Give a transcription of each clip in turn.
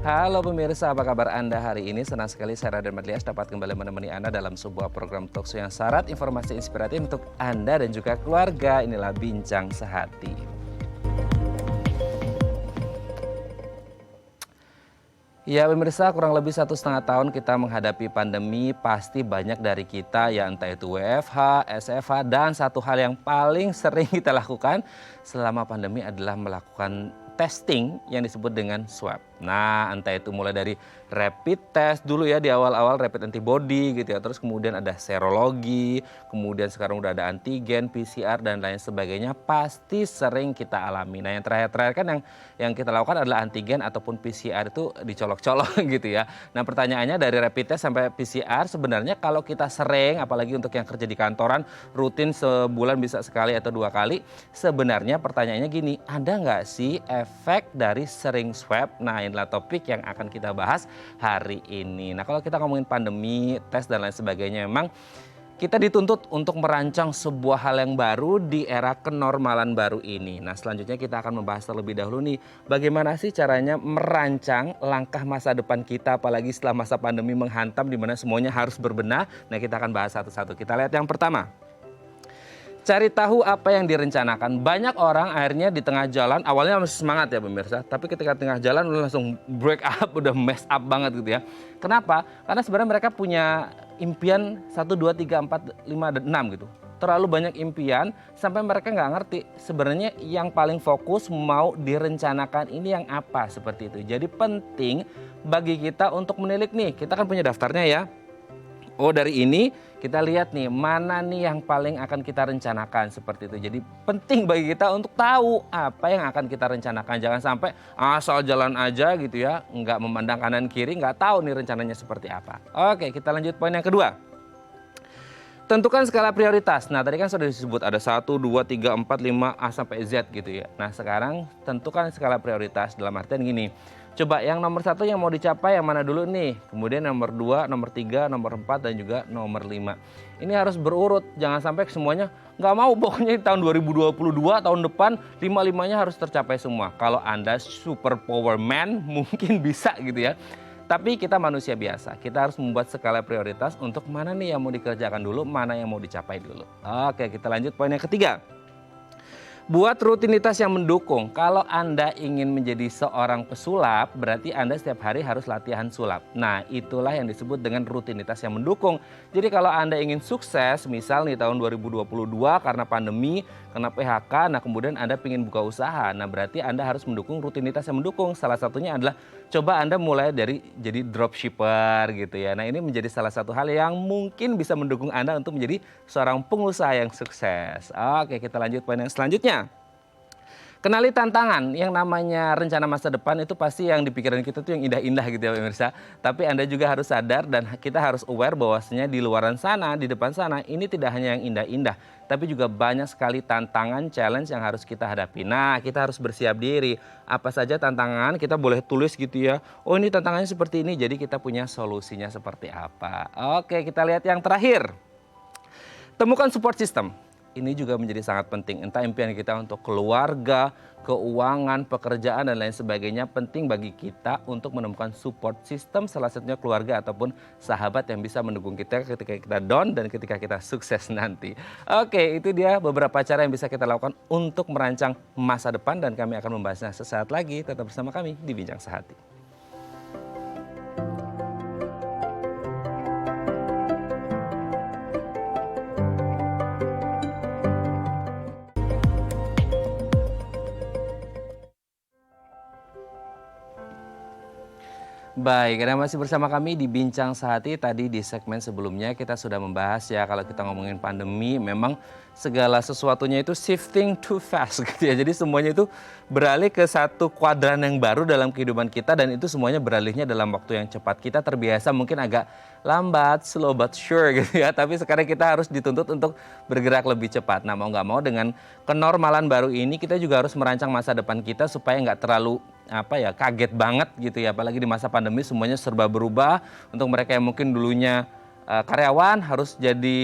Halo pemirsa, apa kabar Anda hari ini? Senang sekali saya Raden Madlias dapat kembali menemani Anda dalam sebuah program talkshow yang syarat informasi inspiratif untuk Anda dan juga keluarga. Inilah Bincang Sehati. Ya pemirsa, kurang lebih 1,5 tahun kita menghadapi pandemi, pasti banyak dari kita ya entah itu WFH, SFH, dan satu hal yang paling sering kita lakukan selama pandemi adalah melakukan testing yang disebut dengan swab. Nah entah itu mulai dari rapid test dulu ya di awal-awal rapid antibody gitu ya. Terus kemudian ada serologi, kemudian sekarang udah ada antigen, PCR dan lain sebagainya. Pasti sering kita alami. Nah yang terakhir-terakhir kan yang kita lakukan adalah antigen ataupun PCR itu dicolok-colok gitu ya. Nah pertanyaannya dari rapid test sampai PCR sebenarnya kalau kita sering, apalagi untuk yang kerja di kantoran, rutin sebulan bisa sekali atau 2 kali. Sebenarnya pertanyaannya gini, ada nggak sih efek dari sering swab? Nah inilah topik yang akan kita bahas hari ini. Nah kalau kita ngomongin pandemi, tes dan lain sebagainya, memang kita dituntut untuk merancang sebuah hal yang baru di era kenormalan baru ini. Nah selanjutnya kita akan membahas terlebih dahulu nih, bagaimana sih caranya merancang langkah masa depan kita, apalagi setelah masa pandemi menghantam di mana semuanya harus berbenah. Nah kita akan bahas satu-satu. Kita lihat yang pertama. Cari tahu apa yang direncanakan. Banyak orang akhirnya di tengah jalan, awalnya masih semangat ya pemirsa, tapi ketika tengah jalan udah langsung break up, udah mess up banget gitu ya. Kenapa? Karena sebenarnya mereka punya impian 1, 2, 3, 4, 5, dan 6 gitu. Terlalu banyak impian sampai mereka nggak ngerti sebenarnya yang paling fokus mau direncanakan ini yang apa, seperti itu. Jadi penting bagi kita untuk menilik nih, kita kan punya daftarnya ya. Oh dari ini kita lihat nih mana nih yang paling akan kita rencanakan seperti itu. Jadi penting bagi kita untuk tahu apa yang akan kita rencanakan. Jangan sampai asal jalan aja gitu ya, nggak memandang kanan kiri, nggak tahu nih rencananya seperti apa. Oke kita lanjut poin yang kedua. Tentukan skala prioritas. Nah tadi kan sudah disebut ada 1, 2, 3, 4, 5, A sampai Z gitu ya. Nah sekarang tentukan skala prioritas dalam artian gini. Coba yang nomor 1 yang mau dicapai yang mana dulu nih. Kemudian nomor 2, nomor 3, nomor 4 dan juga nomor 5. Ini harus berurut. Jangan sampai semuanya nggak mau pokoknya tahun 2022 tahun depan 5-5-nya harus tercapai semua. Kalau Anda super power man mungkin bisa gitu ya. Tapi kita manusia biasa, kita harus membuat skala prioritas untuk mana nih yang mau dikerjakan dulu, mana yang mau dicapai dulu. Oke, kita lanjut poin yang ketiga. Buat rutinitas yang mendukung. Kalau Anda ingin menjadi seorang pesulap, berarti Anda setiap hari harus latihan sulap. Nah, itulah yang disebut dengan rutinitas yang mendukung. Jadi kalau Anda ingin sukses, misal nih tahun 2022 karena pandemi, kena PHK, nah kemudian Anda ingin buka usaha. Nah, berarti Anda harus mendukung rutinitas yang mendukung. Salah satunya adalah coba Anda mulai dari jadi dropshipper gitu ya. Nah, ini menjadi salah satu hal yang mungkin bisa mendukung Anda untuk menjadi seorang pengusaha yang sukses. Oke, kita lanjut poin yang selanjutnya. Kenali tantangan, yang namanya rencana masa depan itu pasti yang di pikiran kita tuh yang indah-indah gitu ya pemirsa. Tapi Anda juga harus sadar dan kita harus aware bahwasanya di luaran sana, di depan sana ini tidak hanya yang indah-indah. Tapi juga banyak sekali tantangan, challenge yang harus kita hadapi. Nah kita harus bersiap diri. Apa saja tantangan kita boleh tulis gitu ya. Oh ini tantangannya seperti ini, jadi kita punya solusinya seperti apa. Oke kita lihat yang terakhir. Temukan support system. Ini juga menjadi sangat penting, entah impian kita untuk keluarga, keuangan, pekerjaan dan lain sebagainya. Penting bagi kita untuk menemukan support system, salah satunya keluarga ataupun sahabat yang bisa mendukung kita ketika kita down dan ketika kita sukses nanti. Oke, itu dia beberapa cara yang bisa kita lakukan untuk merancang masa depan dan kami akan membahasnya sesaat lagi. Tetap bersama kami di Bincang Sehati. Baik, Anda masih bersama kami di Bincang Sehati. Tadi di segmen sebelumnya kita sudah membahas ya kalau kita ngomongin pandemi memang segala sesuatunya itu shifting too fast gitu ya. Jadi semuanya itu beralih ke satu kuadran yang baru dalam kehidupan kita dan itu semuanya beralihnya dalam waktu yang cepat. Kita terbiasa mungkin agak lambat, slow but sure gitu ya. Tapi sekarang kita harus dituntut untuk bergerak lebih cepat. Nah mau nggak mau dengan kenormalan baru ini kita juga harus merancang masa depan kita supaya nggak terlalu kaget banget gitu ya, apalagi di masa pandemi semuanya serba berubah. Untuk mereka yang mungkin dulunya karyawan, harus jadi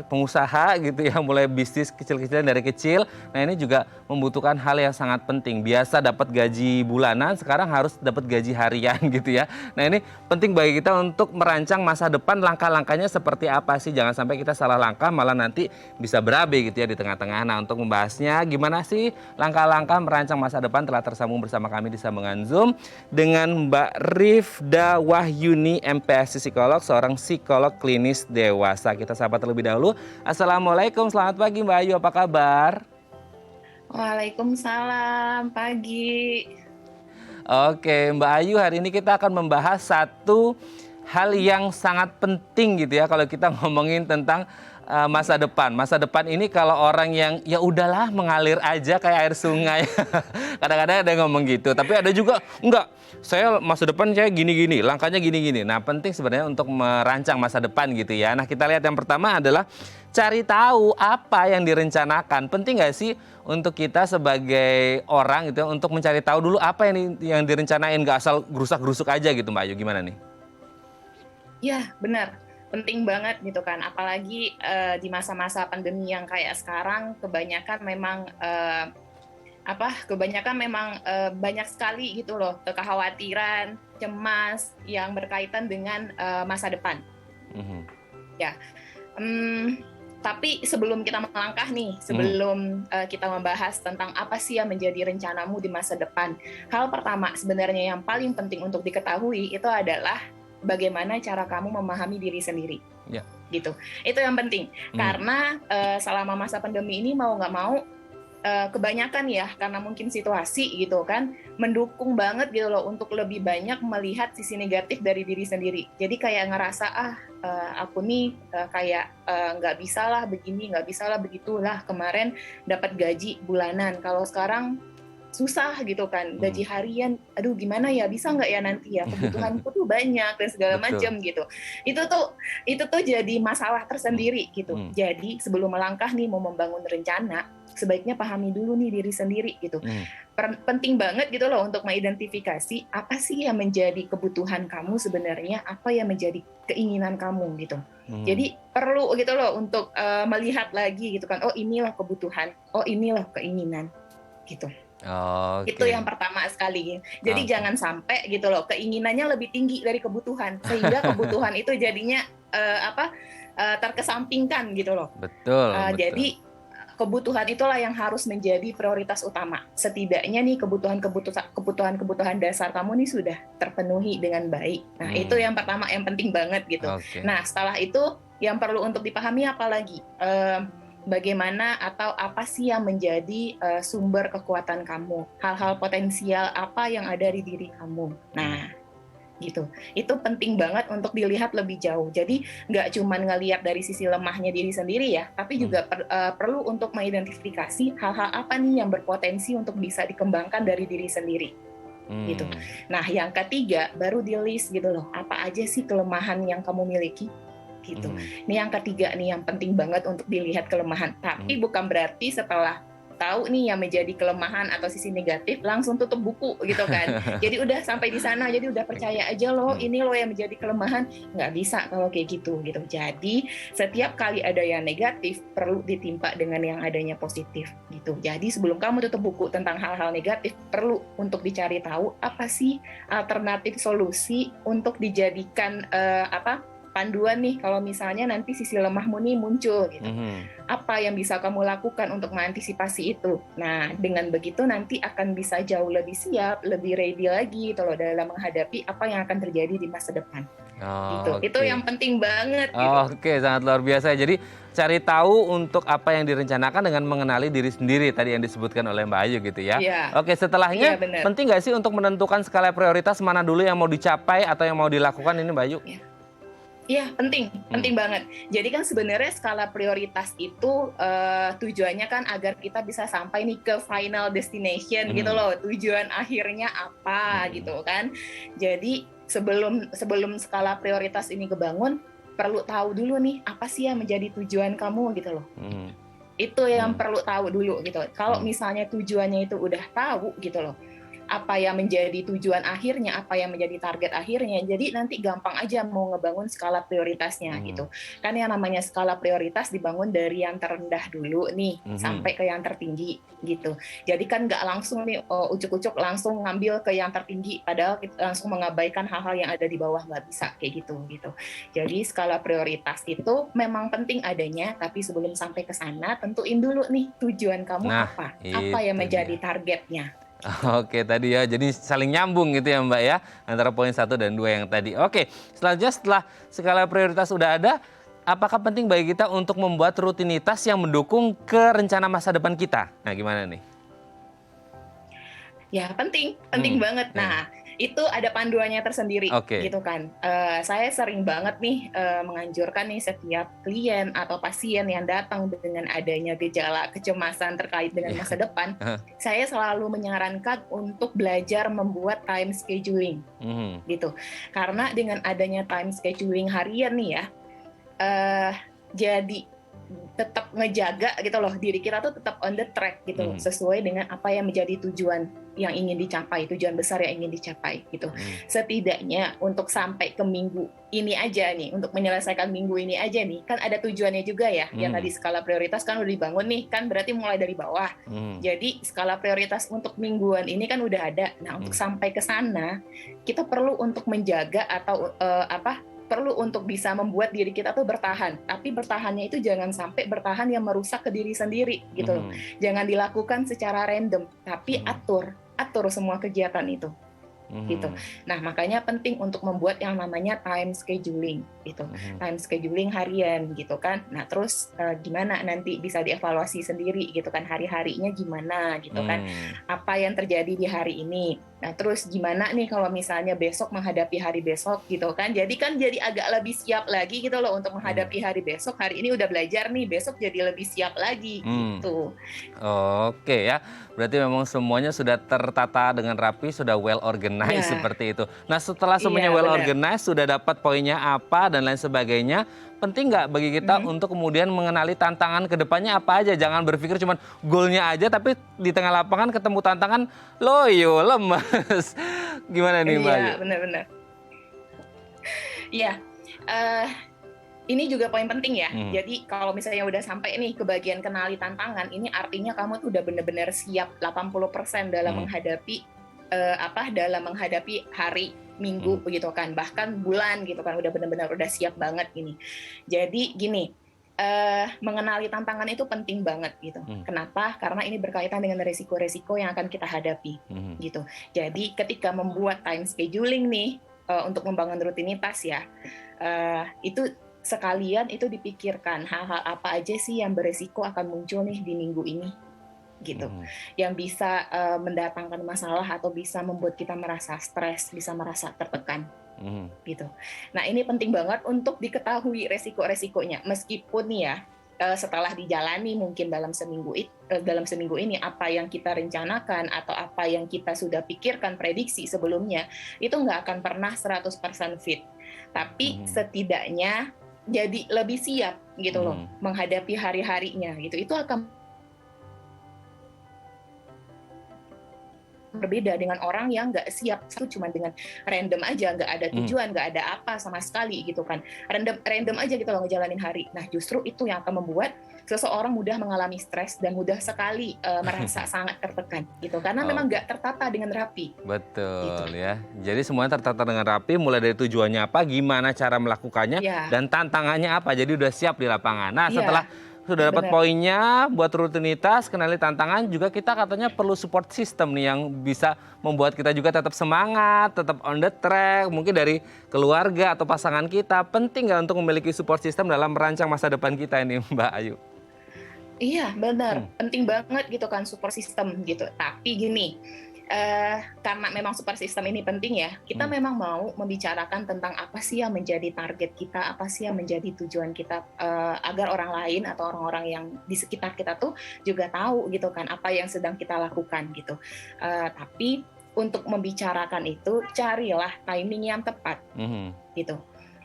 pengusaha gitu ya, mulai bisnis kecil-kecilan dari kecil. Nah ini juga membutuhkan hal yang sangat penting. Biasa dapat gaji bulanan, sekarang harus dapat gaji harian gitu ya. Nah ini penting bagi kita untuk merancang masa depan, langkah-langkahnya seperti apa sih. Jangan sampai kita salah langkah malah nanti bisa berabe gitu ya di tengah-tengah. Nah untuk membahasnya gimana sih langkah-langkah merancang masa depan, telah tersambung bersama kami di sambungan Zoom dengan Mbak Rifda Wahyuni, MPSC Psikolog, seorang psikolog klinis dewasa. Kita sapa terlebih dahulu. Assalamualaikum, selamat pagi Mbak Ayu, apa kabar? Waalaikumsalam, pagi. Oke Mbak Ayu, hari ini kita akan membahas satu hal yang sangat penting gitu ya kalau kita ngomongin tentang masa depan. Masa depan ini kalau orang yang ya udahlah mengalir aja kayak air sungai. Kadang-kadang ada yang ngomong gitu, tapi ada juga enggak. Saya masa depan saya gini-gini, langkahnya gini-gini. Nah, penting sebenarnya untuk merancang masa depan gitu ya. Nah, kita lihat yang pertama adalah cari tahu apa yang direncanakan. Penting nggak sih untuk kita sebagai orang gitu ya, untuk mencari tahu dulu apa yang direncanain, nggak asal gerusak-gerusuk aja gitu Mbak Ayu, gimana nih? Ya, benar. Penting banget gitu kan. Apalagi di masa-masa pandemi yang kayak sekarang, kebanyakan memang banyak sekali gitu loh kekhawatiran, cemas yang berkaitan dengan masa depan. Ya. Tapi sebelum kita melangkah nih, sebelum kita membahas tentang apa sih yang menjadi rencanamu di masa depan, hal pertama sebenarnya yang paling penting untuk diketahui itu adalah bagaimana cara kamu memahami diri sendiri. Ya. Gitu. Itu yang penting. Karena selama masa pandemi ini mau nggak mau, kebanyakan ya, karena mungkin situasi gitu kan, mendukung banget gitu loh untuk lebih banyak melihat sisi negatif dari diri sendiri. Jadi kayak ngerasa aku nih kayak nggak bisa lah begini, nggak bisa lah begitulah. Kemarin dapat gaji bulanan, kalau sekarang susah gitu kan, gaji harian, aduh gimana ya, bisa nggak ya nanti ya, kebutuhanku tuh banyak dan segala macam gitu. Itu tuh jadi masalah tersendiri gitu. Jadi sebelum melangkah nih mau membangun rencana, sebaiknya pahami dulu nih diri sendiri gitu. Penting banget gitu loh untuk mengidentifikasi apa sih yang menjadi kebutuhan kamu sebenarnya, apa yang menjadi keinginan kamu gitu. Jadi perlu gitu loh untuk melihat lagi gitu kan, oh inilah kebutuhan, oh inilah keinginan gitu. Itu yang pertama sekali. Jadi jangan sampai gitu loh keinginannya lebih tinggi dari kebutuhan, sehingga kebutuhan itu jadinya terkesampingkan gitu loh. Betul. Jadi kebutuhan itulah yang harus menjadi prioritas utama. Setidaknya nih kebutuhan dasar kamu nih sudah terpenuhi dengan baik. Nah, itu yang pertama, yang penting banget gitu. Nah, setelah itu yang perlu untuk dipahami apalagi bagaimana atau apa sih yang menjadi sumber kekuatan kamu, hal-hal potensial apa yang ada di diri kamu. Nah, gitu. Itu penting banget untuk dilihat lebih jauh. Jadi nggak cuma ngelihat dari sisi lemahnya diri sendiri ya, tapi juga perlu untuk mengidentifikasi hal-hal apa nih yang berpotensi untuk bisa dikembangkan dari diri sendiri. Gitu. Nah, yang ketiga baru di list gitu loh, apa aja sih kelemahan yang kamu miliki gitu. Ini yang ketiga nih yang penting banget untuk dilihat kelemahan. Tapi bukan berarti setelah tahu nih yang menjadi kelemahan atau sisi negatif langsung tutup buku gitu kan. Jadi udah sampai di sana, jadi udah percaya aja loh ini loh yang menjadi kelemahan. Nggak bisa kalau kayak gitu. Jadi setiap kali ada yang negatif perlu ditimpa dengan yang adanya positif gitu. Jadi sebelum kamu tutup buku tentang hal-hal negatif, perlu untuk dicari tahu apa sih alternatif solusi untuk dijadikan panduan nih kalau misalnya nanti sisi lemahmu nih muncul gitu. Apa yang bisa kamu lakukan untuk mengantisipasi itu? Nah, dengan begitu nanti akan bisa jauh lebih siap, lebih ready lagi gitu loh dalam menghadapi apa yang akan terjadi di masa depan. Gitu. Itu yang penting banget gitu. Sangat luar biasa. Jadi cari tahu untuk apa yang direncanakan dengan mengenali diri sendiri tadi yang disebutkan oleh Mbak Ayu gitu ya. Setelahnya penting nggak sih untuk menentukan skala prioritas mana dulu yang mau dicapai atau yang mau dilakukan ini Mbak Ayu? Iya, penting banget. Jadi kan sebenarnya skala prioritas itu tujuannya kan agar kita bisa sampai nih ke final destination gitu loh, tujuan akhirnya apa gitu kan. Jadi sebelum skala prioritas ini kebangun, perlu tahu dulu nih apa sih yang menjadi tujuan kamu gitu loh. Itu yang perlu tahu dulu gitu. Kalau misalnya tujuannya itu udah tahu gitu loh, apa yang menjadi tujuan akhirnya, apa yang menjadi target akhirnya. Jadi nanti gampang aja mau ngebangun skala prioritasnya gitu. Kan yang namanya skala prioritas dibangun dari yang terendah dulu nih sampai ke yang tertinggi gitu. Jadi kan nggak langsung nih ucuk-ucuk langsung ngambil ke yang tertinggi, padahal kita langsung mengabaikan hal-hal yang ada di bawah, nggak bisa kayak gitu gitu. Jadi skala prioritas itu memang penting adanya, tapi sebelum sampai ke sana tentuin dulu nih tujuan kamu apa yang menjadi targetnya. Oke tadi ya, jadi saling nyambung gitu ya Mbak ya, antara poin 1 dan 2 yang tadi. Oke, selanjutnya setelah skala prioritas sudah ada, apakah penting bagi kita untuk membuat rutinitas yang mendukung ke rencana masa depan kita? Nah gimana nih? Ya penting banget. Nah itu ada panduannya tersendiri gitu kan. Saya sering banget nih menganjurkan nih setiap klien atau pasien yang datang dengan adanya gejala kecemasan terkait dengan masa depan, saya selalu menyarankan untuk belajar membuat time scheduling gitu. Karena dengan adanya time scheduling harian nih ya, jadi tetap ngejaga gitu loh, diri kita tuh tetap on the track gitu loh, sesuai dengan apa yang menjadi tujuan yang ingin dicapai, tujuan besar yang ingin dicapai gitu. Setidaknya untuk sampai ke minggu ini aja nih, untuk menyelesaikan minggu ini aja nih, kan ada tujuannya juga ya. Yang tadi skala prioritas kan udah dibangun nih, kan berarti mulai dari bawah. Jadi skala prioritas untuk mingguan ini kan udah ada. Nah untuk sampai ke sana, kita perlu untuk menjaga atau perlu untuk bisa membuat diri kita tuh bertahan. Tapi bertahannya itu jangan sampai bertahan yang merusak ke diri sendiri gitu loh. Jangan dilakukan secara random, tapi atur semua kegiatan itu. Gitu. Nah, makanya penting untuk membuat yang namanya time scheduling gitu. Time scheduling harian gitu kan. Nah, terus gimana nanti bisa dievaluasi sendiri gitu kan, hari-harinya gimana gitu kan. Apa yang terjadi di hari ini. Nah, terus gimana nih kalau misalnya besok menghadapi hari besok gitu kan. Jadi agak lebih siap lagi gitu loh untuk menghadapi hari besok. Hari ini udah belajar nih, besok jadi lebih siap lagi gitu. Oke ya, berarti memang semuanya sudah tertata dengan rapi, sudah well organized seperti itu. Nah setelah semuanya well organized, sudah dapat poinnya apa dan lain sebagainya, penting nggak bagi kita untuk kemudian mengenali tantangan ke depannya apa aja? Jangan berpikir cuma goalnya aja, tapi di tengah lapangan ketemu tantangan, loyo, lemes. Gimana nih Mbak Ayu? Iya, benar-benar. Iya, ini juga poin penting ya. Jadi kalau misalnya udah sampai nih ke bagian kenali tantangan, ini artinya kamu tuh udah benar-benar siap 80% dalam menghadapi dalam menghadapi hari, minggu begitu kan, bahkan bulan gitu kan, udah benar-benar udah siap banget ini. Jadi gini, mengenali tantangan itu penting banget gitu. Kenapa? Karena ini berkaitan dengan resiko-resiko yang akan kita hadapi gitu. Jadi ketika membuat time scheduling nih untuk membangun rutinitas ya, itu sekalian itu dipikirkan hal-hal apa aja sih yang beresiko akan muncul nih di minggu ini gitu, yang bisa mendatangkan masalah atau bisa membuat kita merasa stres, bisa merasa tertekan gitu. Nah ini penting banget untuk diketahui resiko-resikonya, meskipun ya setelah dijalani mungkin dalam seminggu ini apa yang kita rencanakan atau apa yang kita sudah pikirkan prediksi sebelumnya itu nggak akan pernah 100% fit, tapi setidaknya jadi lebih siap gitu loh menghadapi hari-harinya gitu. Itu akan berbeda dengan orang yang nggak siap, itu cuma dengan random aja, nggak ada tujuan, nggak ada apa sama sekali gitu kan, random aja gitu loh ngejalanin hari. Nah justru itu yang akan membuat seseorang mudah mengalami stres dan mudah sekali merasa sangat tertekan gitu, karena memang nggak tertata dengan rapi. Betul gitu. Ya, jadi semuanya tertata dengan rapi, mulai dari tujuannya apa, gimana cara melakukannya, dan tantangannya apa, jadi udah siap di lapangan. Nah setelah sudah dapat poinnya, buat rutinitas, kenali tantangan, juga kita katanya perlu support system nih yang bisa membuat kita juga tetap semangat, tetap on the track. Mungkin dari keluarga atau pasangan kita, penting nggak untuk memiliki support system dalam merancang masa depan kita ini Mbak Ayu? Iya benar, penting banget gitu kan support system gitu. Tapi gini, karena memang support system ini penting ya, kita memang mau membicarakan tentang apa sih yang menjadi target kita, apa sih yang menjadi tujuan kita, agar orang lain atau orang-orang yang di sekitar kita tuh juga tahu gitu kan apa yang sedang kita lakukan gitu. Tapi untuk membicarakan itu carilah timing yang tepat gitu.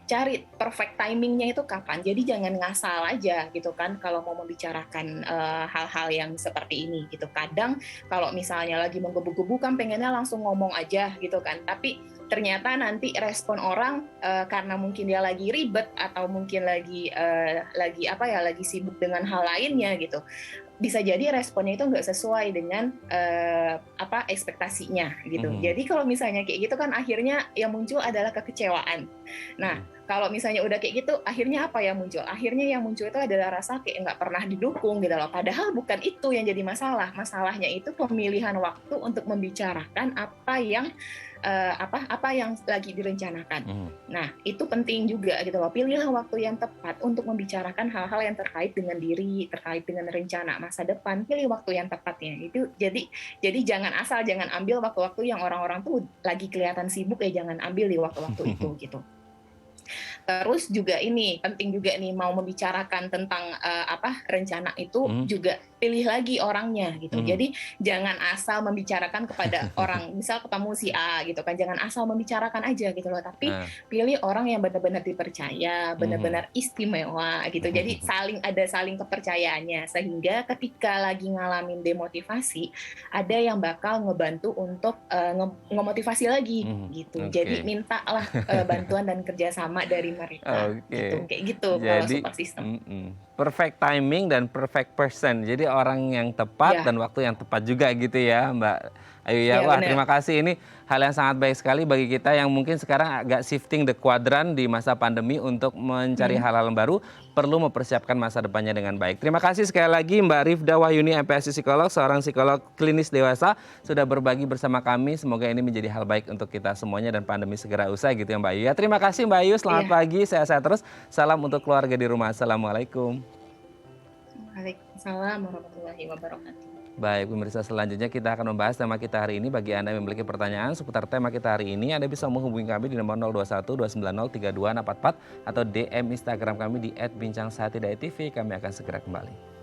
cari perfect timingnya itu kapan. Jadi jangan ngasal aja gitu kan kalau mau membicarakan hal-hal yang seperti ini gitu. Kadang kalau misalnya lagi menggebu-gebu kan pengennya langsung ngomong aja gitu kan. Tapi ternyata nanti respon orang karena mungkin dia lagi ribet atau mungkin lagi lagi sibuk dengan hal lainnya gitu, bisa jadi responnya itu nggak sesuai dengan ekspektasinya gitu. Jadi kalau misalnya kayak gitu kan akhirnya yang muncul adalah kekecewaan. Nah, kalau misalnya udah kayak gitu, akhirnya apa yang muncul? Akhirnya yang muncul itu adalah rasa kayak nggak pernah didukung gitu loh. Padahal bukan itu yang jadi masalah. Masalahnya itu pemilihan waktu untuk membicarakan apa yang lagi direncanakan. Nah, itu penting juga gitu loh. Pilihlah waktu yang tepat untuk membicarakan hal-hal yang terkait dengan diri, terkait dengan rencana masa depan. Pilih waktu yang tepatnya. Itu jadi jangan ambil waktu-waktu yang orang-orang tuh lagi kelihatan sibuk, jangan ambil di waktu-waktu itu gitu. Terus juga ini penting juga nih, mau membicarakan tentang rencana itu juga pilih lagi orangnya gitu. Jadi jangan asal membicarakan kepada orang, misal ketemu si A gitu kan, jangan asal membicarakan aja gitu loh, tapi pilih orang yang benar-benar dipercaya, benar-benar istimewa gitu. Jadi saling kepercayaannya, sehingga ketika lagi ngalamin demotivasi, ada yang bakal ngebantu untuk ngemotivasi lagi gitu. Jadi mintalah bantuan dan kerjasama dari mereka gitu. Kayak gitu. Jadi, kalau support system. Perfect timing dan perfect person. Jadi orang yang tepat dan waktu yang tepat juga gitu ya, Mbak Ayu ya. Wah, terima kasih. Ini hal yang sangat baik sekali bagi kita yang mungkin sekarang agak shifting the quadrant di masa pandemi untuk mencari hal-hal baru, perlu mempersiapkan masa depannya dengan baik. Terima kasih sekali lagi Mbak Rifda Wahyuni, MPSI Psikolog, seorang psikolog klinis dewasa, sudah berbagi bersama kami. Semoga ini menjadi hal baik untuk kita semuanya dan pandemi segera usai gitu ya Mbak Ayu ya. Terima kasih Mbak Ayu, selamat pagi, sehat-sehat terus. Salam untuk keluarga di rumah. Assalamualaikum. Waalaikumsalam warahmatullahi wabarakatuh. Baik, pemirsa, selanjutnya kita akan membahas tema kita hari ini. Bagi Anda yang memiliki pertanyaan seputar tema kita hari ini, Anda bisa menghubungi kami di nomor 0212903244 atau DM Instagram kami di @bincangsahatidai.tv. Kami akan segera kembali.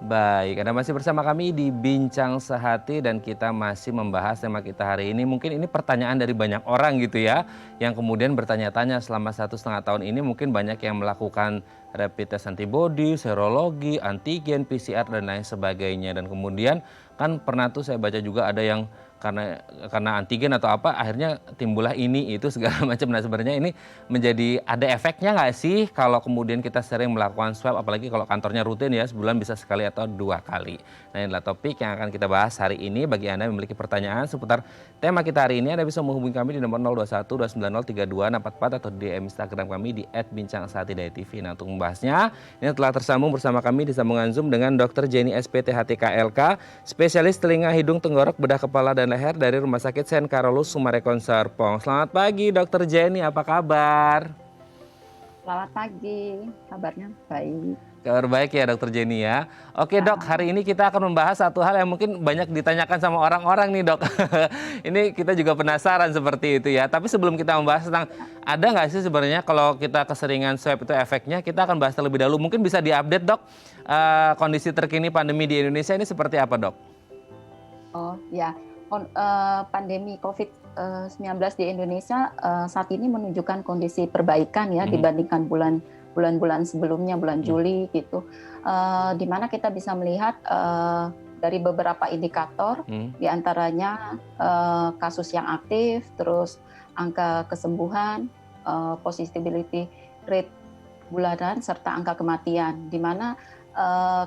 Baik, Anda masih bersama kami di Bincang Sehati dan kita masih membahas tema kita hari ini. Mungkin ini pertanyaan dari banyak orang gitu ya, yang kemudian bertanya-tanya selama 1,5 tahun ini mungkin banyak yang melakukan rapid test antibody, serologi, antigen, PCR dan lain sebagainya. Dan kemudian kan pernah tuh saya baca juga ada yang karena antigen atau apa akhirnya timbullah ini itu segala macam. Nah sebenarnya ini menjadi ada efeknya nggak sih kalau kemudian kita sering melakukan swab, apalagi kalau kantornya rutin ya, sebulan bisa sekali atau 2 kali. Nah inilah topik yang akan kita bahas hari ini. Bagi Anda yang memiliki pertanyaan seputar tema kita hari ini, Anda bisa menghubungi kami di nomor 0212903244 atau DM Instagram kami di @bincangsahatidai.tv. Nah untuk membahasnya ini telah tersambung bersama kami di sambungan Zoom dengan Dr. Jenny SPTHTKLK, spesialis telinga, hidung, tenggorok, bedah kepala dan leher dari Rumah Sakit Sen Carolus Sumarekon Serpong. Selamat pagi Dr. Jenny, apa kabar? Selamat pagi, kabarnya baik. Kabar baik ya Dr. Jenny ya. Oke Dok, hari ini kita akan membahas satu hal yang mungkin banyak ditanyakan sama orang-orang nih Dok. Ini kita juga penasaran seperti itu ya. Tapi sebelum kita membahas tentang ada nggak sih sebenarnya kalau kita keseringan swab itu efeknya, kita akan bahas terlebih dahulu. Mungkin bisa diupdate Dok, kondisi terkini pandemi di Indonesia ini seperti apa Dok? Oh ya, pandemi COVID-19 di Indonesia saat ini menunjukkan kondisi perbaikan ya dibandingkan bulan-bulan sebelumnya, bulan Juli gitu, di mana kita bisa melihat dari beberapa indikator, diantaranya kasus yang aktif, terus angka kesembuhan, positivity rate bulanan, serta angka kematian, di mana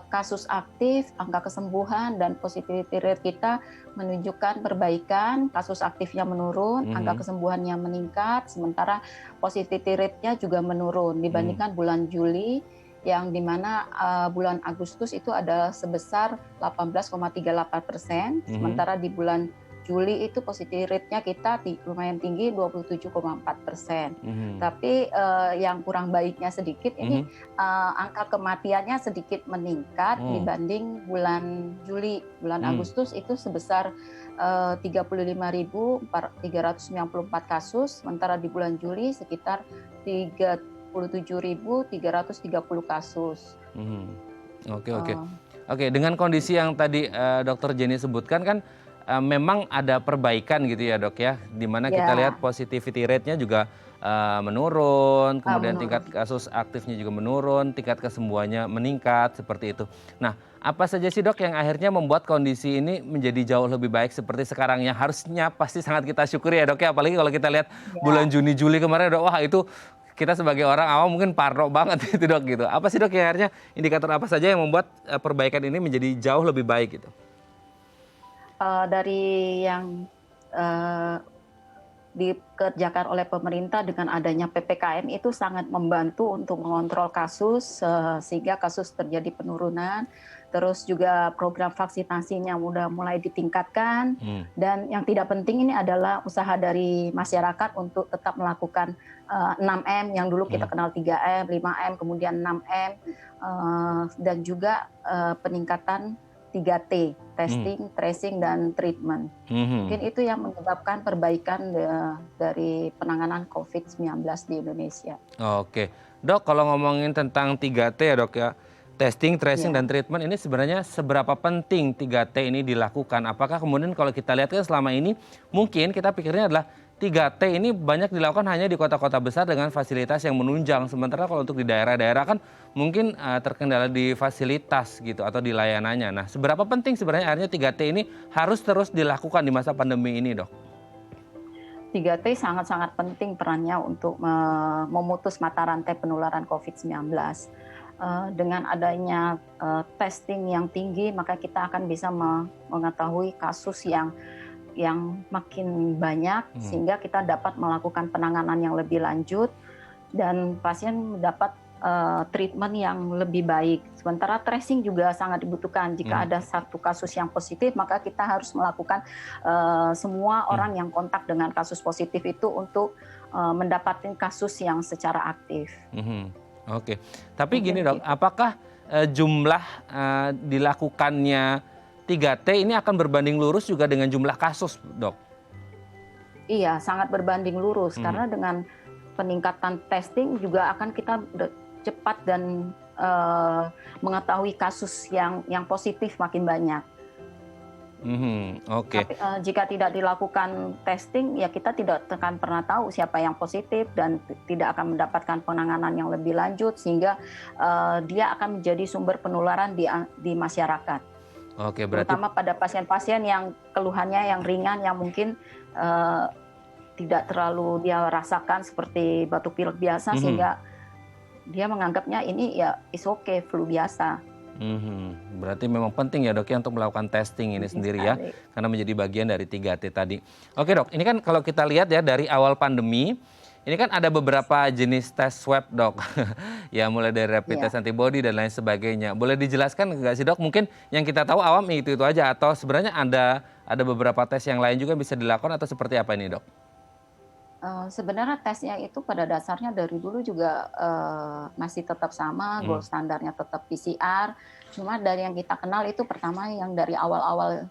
kasus aktif, angka kesembuhan, dan positivity rate kita menunjukkan perbaikan. Kasus aktifnya menurun, angka kesembuhannya meningkat, sementara positivity rate-nya juga menurun dibandingkan bulan Juli, yang dimana bulan Agustus itu adalah sebesar 18,38%, sementara di bulan Juli itu positivity rate-nya kita lumayan tinggi, 27,4%. Tapi yang kurang baiknya sedikit, ini angka kematiannya sedikit meningkat dibanding bulan Juli. Bulan Agustus itu sebesar 35.394 kasus, sementara di bulan Juli sekitar 27.330 kasus. Oke, oke. Eh, Oke, dengan kondisi yang tadi Dokter Jenny sebutkan kan memang ada perbaikan gitu ya Dok ya, di mana kita lihat ya, positivity rate-nya juga menurun, kemudian tingkat menurun. kasus aktifnya juga menurun, tingkat kesembuhannya meningkat seperti itu. Nah, apa saja sih Dok yang akhirnya membuat kondisi ini menjadi jauh lebih baik seperti sekarang yang harusnya pasti sangat kita syukuri ya Dok ya, apalagi kalau kita lihat bulan Ya. Juni Juli kemarin Dok, wah itu kita sebagai orang awam mungkin parno banget itu Dok gitu. Apa sih Dok yang akhirnya indikator apa saja yang membuat perbaikan ini menjadi jauh lebih baik gitu? Dari yang eh, dikerjakan oleh pemerintah dengan adanya PPKM itu sangat membantu untuk mengontrol kasus sehingga kasus terjadi penurunan. Terus juga program vaksinasinya udah mulai ditingkatkan, dan yang tidak penting ini adalah usaha dari masyarakat untuk tetap melakukan 6M yang dulu kita kenal 3M, 5M, kemudian 6M, dan juga peningkatan 3T, testing, tracing, dan treatment. Mungkin itu yang menyebabkan perbaikan dari penanganan COVID-19 di Indonesia. Oke, Dok kalau ngomongin tentang 3T ya Dok ya, testing, tracing, Ya. dan treatment ini sebenarnya seberapa penting 3T ini dilakukan? Apakah kemudian kalau kita lihat kan selama ini mungkin kita pikirnya adalah 3T ini banyak dilakukan hanya di kota-kota besar dengan fasilitas yang menunjang. Sementara kalau untuk di daerah-daerah kan mungkin terkendala di fasilitas gitu atau di layanannya. Nah, seberapa penting sebenarnya akhirnya 3T ini harus terus dilakukan di masa pandemi ini, Dok? 3T sangat-sangat penting perannya untuk memutus mata rantai penularan COVID-19. Dengan adanya testing yang tinggi, maka kita akan bisa mengetahui kasus yang makin banyak, sehingga kita dapat melakukan penanganan yang lebih lanjut dan pasien mendapat treatment yang lebih baik. Sementara tracing juga sangat dibutuhkan. Jika ada satu kasus yang positif, maka kita harus melakukan semua orang yang kontak dengan kasus positif itu untuk mendapatkan kasus yang secara aktif. Oke, tapi gini Dok, apakah jumlah dilakukannya 3T ini akan berbanding lurus juga dengan jumlah kasus, Dok? Iya, sangat berbanding lurus karena dengan peningkatan testing juga akan kita cepat dan mengetahui kasus yang positif makin banyak. Oke. Tapi jika tidak dilakukan testing, ya kita tidak akan pernah tahu siapa yang positif dan tidak akan mendapatkan penanganan yang lebih lanjut, sehingga dia akan menjadi sumber penularan di masyarakat. Oke, berarti Terutama pada pasien-pasien yang keluhannya yang ringan, yang mungkin tidak terlalu dia rasakan seperti batuk pilek biasa, sehingga dia menganggapnya ini ya is okay, flu biasa. Berarti memang penting ya Dok ya untuk melakukan testing ini sendiri ya, karena menjadi bagian dari 3T tadi. Oke Dok, ini kan kalau kita lihat ya dari awal pandemi, ini kan ada beberapa jenis tes swab Dok, ya mulai dari rapid test antibody dan lain sebagainya. Boleh dijelaskan nggak sih Dok? Mungkin yang kita tahu awam itu aja, atau sebenarnya ada beberapa tes yang lain juga bisa dilakukan atau seperti apa ini Dok? Sebenarnya tesnya itu pada dasarnya dari dulu juga masih tetap sama, gold standarnya tetap PCR. Cuma dari yang kita kenal itu pertama yang dari awal-awal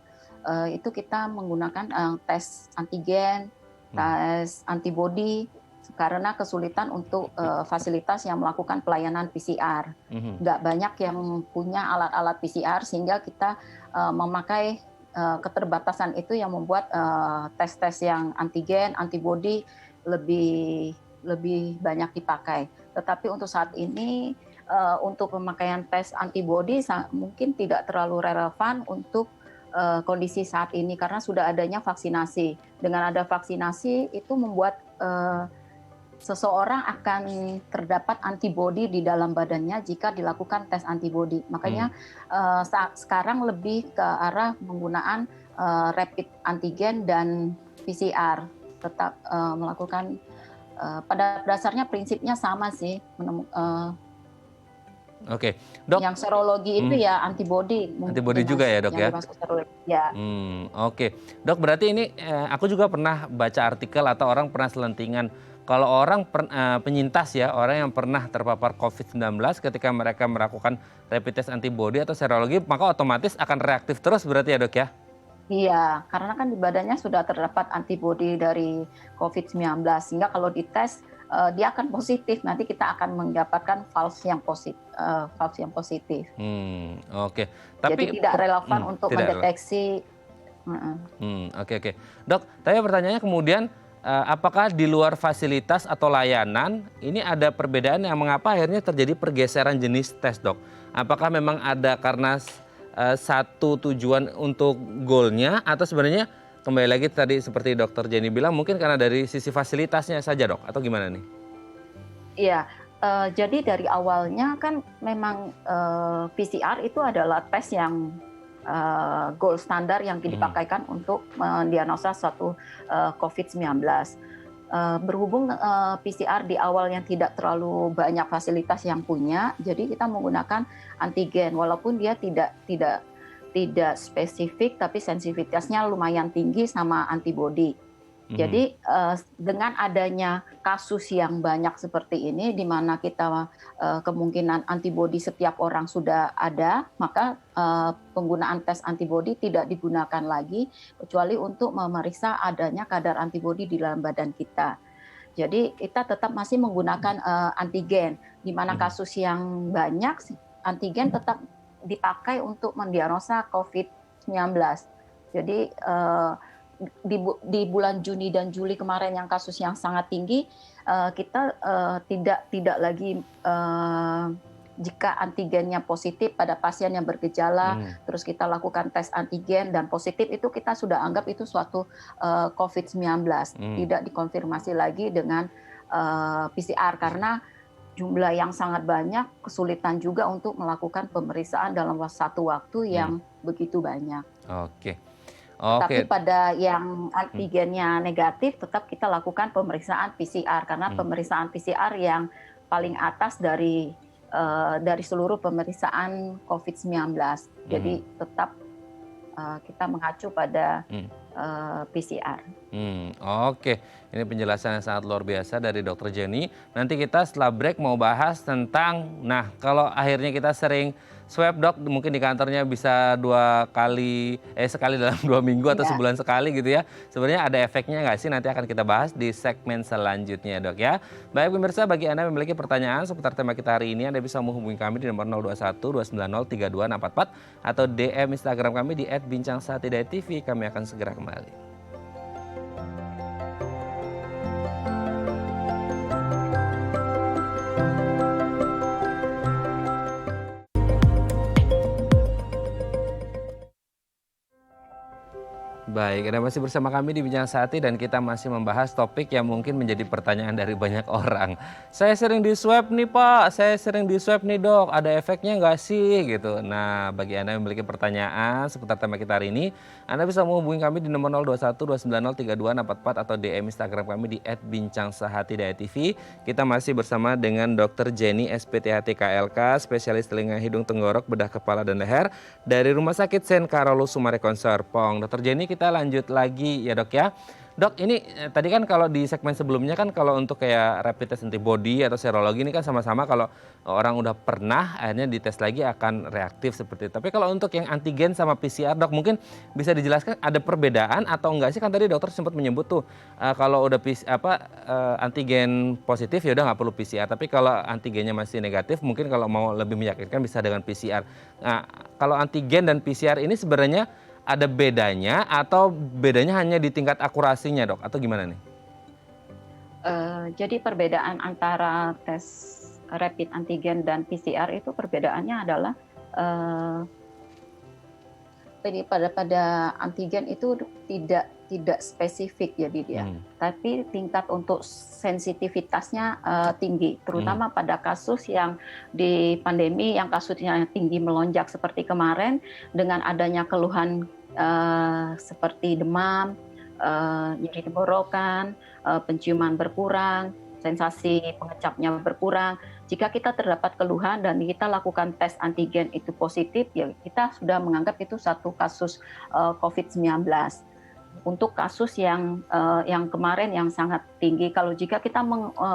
itu kita menggunakan tes antigen, tes antibody, karena kesulitan untuk fasilitas yang melakukan pelayanan PCR. Nggak banyak yang punya alat-alat PCR, sehingga kita memakai keterbatasan itu yang membuat tes-tes yang antigen, antibody lebih banyak dipakai. Tetapi untuk saat ini untuk pemakaian tes antibody mungkin tidak terlalu relevan untuk kondisi saat ini karena sudah adanya vaksinasi. Dengan ada vaksinasi itu membuat seseorang akan terdapat antibody di dalam badannya jika dilakukan tes antibody. Makanya sekarang lebih ke arah penggunaan rapid antigen dan PCR. Tetap melakukan pada dasarnya prinsipnya sama sih. Oke, Dok. Yang serologi itu ya antibody. Antibody juga ya Dok ya? Ya. Oke, Dok berarti ini aku juga pernah baca artikel atau orang pernah selentingan. Kalau orang penyintas ya, orang yang pernah terpapar COVID-19 ketika mereka melakukan rapid test antibody atau serologi, maka otomatis akan reaktif terus berarti ya Dok ya? Iya, karena kan di badannya sudah terdapat antibody dari COVID-19, sehingga kalau dites dia akan positif. Nanti kita akan mendapatkan false yang positif. Oke. Jadi Tapi tidak relevan untuk mendeteksi. Oke. Dok, tapi pertanyaannya kemudian apakah di luar fasilitas atau layanan ini ada perbedaan yang mengapa akhirnya terjadi pergeseran jenis tes, Dok? Apakah memang ada karena satu tujuan untuk goalnya atau sebenarnya kembali lagi tadi seperti Dokter Jenny bilang mungkin karena dari sisi fasilitasnya saja, Dok, atau gimana nih? Iya, jadi dari awalnya kan memang PCR itu adalah tes yang gold standar yang dipakaikan untuk mendiagnosa suatu COVID-19. Berhubung PCR di awal yang tidak terlalu banyak fasilitas yang punya, jadi kita menggunakan antigen walaupun dia tidak spesifik tapi sensitivitasnya lumayan tinggi sama antibodi. Jadi dengan adanya kasus yang banyak seperti ini, di mana kita kemungkinan antibodi setiap orang sudah ada, maka penggunaan tes antibodi tidak digunakan lagi, kecuali untuk memeriksa adanya kadar antibodi di dalam badan kita. Jadi kita tetap masih menggunakan antigen, di mana kasus yang banyak, antigen tetap dipakai untuk mendiagnosa COVID-19. Jadi di bulan Juni dan Juli kemarin yang kasus yang sangat tinggi, kita tidak lagi jika antigennya positif pada pasien yang bergejala, terus kita lakukan tes antigen dan positif, itu kita sudah anggap itu suatu COVID-19, tidak dikonfirmasi lagi dengan PCR karena jumlah yang sangat banyak, kesulitan juga untuk melakukan pemeriksaan dalam satu waktu yang begitu banyak. Tapi pada yang antigennya negatif, tetap kita lakukan pemeriksaan PCR karena pemeriksaan PCR yang paling atas dari seluruh pemeriksaan COVID-19. Jadi tetap kita mengacu pada PCR. Oke, ini penjelasan yang sangat luar biasa dari Dr. Jenny. Nanti kita setelah break mau bahas tentang, kalau akhirnya kita sering swab, Dok, mungkin di kantornya bisa sekali dalam 2 minggu atau sebulan sekali gitu ya. Sebenarnya ada efeknya nggak sih? Nanti akan kita bahas di segmen selanjutnya, Dok ya. Baik pemirsa, bagi Anda yang memiliki pertanyaan seputar tema kita hari ini, Anda bisa menghubungi kami di nomor 021 290 32644 atau DM Instagram kami di @bincangsahatidayatv. Kami akan segera kembali. Baik, Anda masih bersama kami di Bincang Sehati dan kita masih membahas topik yang mungkin menjadi pertanyaan dari banyak orang. Saya sering di swab nih Pak, saya sering di swab nih Dok, ada efeknya nggak sih gitu. Nah, bagi Anda yang memiliki pertanyaan seputar tema kita hari ini, Anda bisa menghubungi kami di nomor 021 290 32644 atau DM Instagram kami di @bincangsahatidayatv. Kita masih bersama dengan Dr. Jenny SPTHT KLK, spesialis telinga hidung tenggorok bedah kepala dan leher dari Rumah Sakit Sen Carolus Summarecon Serpong. Dr. Jenny, kita lanjut lagi ya Dok ya. Dok, ini tadi kan kalau di segmen sebelumnya kan kalau untuk kayak rapid test antibody atau serologi ini kan sama-sama kalau orang udah pernah akhirnya dites lagi akan reaktif seperti itu. Tapi kalau untuk yang antigen sama PCR, Dok, mungkin bisa dijelaskan ada perbedaan atau enggak sih? Kan tadi dokter sempat menyebut tuh kalau udah antigen positif ya udah nggak perlu PCR. Tapi kalau antigennya masih negatif mungkin kalau mau lebih meyakinkan bisa dengan PCR. Nah, kalau antigen dan PCR ini sebenarnya ada bedanya atau bedanya hanya di tingkat akurasinya, Dok? Atau gimana nih? Jadi perbedaan antara tes rapid antigen dan PCR itu perbedaannya adalah pada antigen itu tidak spesifik jadi dia, tapi tingkat untuk sensitivitasnya tinggi, terutama pada kasus yang di pandemi yang kasusnya tinggi melonjak seperti kemarin dengan adanya keluhan seperti demam, nyeri tenggorokan, penciuman berkurang, sensasi pengecapnya berkurang. Jika kita terdapat keluhan dan kita lakukan tes antigen itu positif, ya kita sudah menganggap itu satu kasus COVID-19. Untuk kasus yang kemarin yang sangat tinggi, kalau jika kita